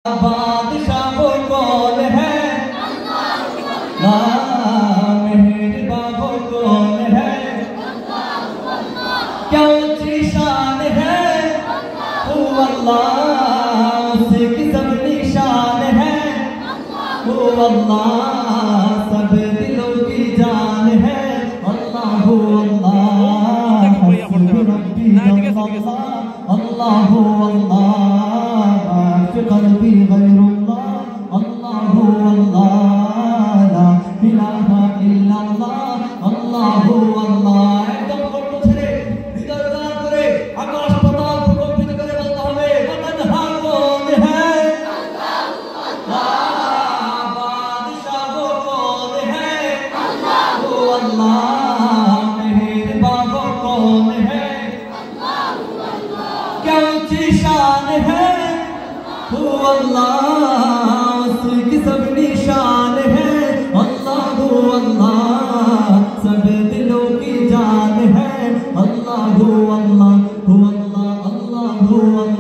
बादशाह वो कौन है? मेहरबान वो कौन है? क्या ऊंची शान है वो अल्लाह, उसकी सब निशान है वो अल्लाह, सब दिलों की जान है अल्लाह अल्लाह, हस्बी रब्बी अल्लाह अल्लाह अल्लाह, क़ल्बी गैरुल्लाह अल्लाह अल्लाह, ला इलाहा इल्लल्लाह अल्लाह अल्लाह। एकदम कठोर ছেড়ে হৃদয় উদার করে আকাশ পাতাল প্রকম্পিত করে বলতে হবে वतनहा कौन है? अल्लाह। बादशाह वो कौन है? अल्लाह अल्लाह। मेहरबान वो कौन है? क्या ऊंची शान है वो अल्लाह, उसकी सब निशान है अल्लाह अल्लाह, सब दिलों की जान है अल्लाह अल्लाह अल्लाह अल्लाह।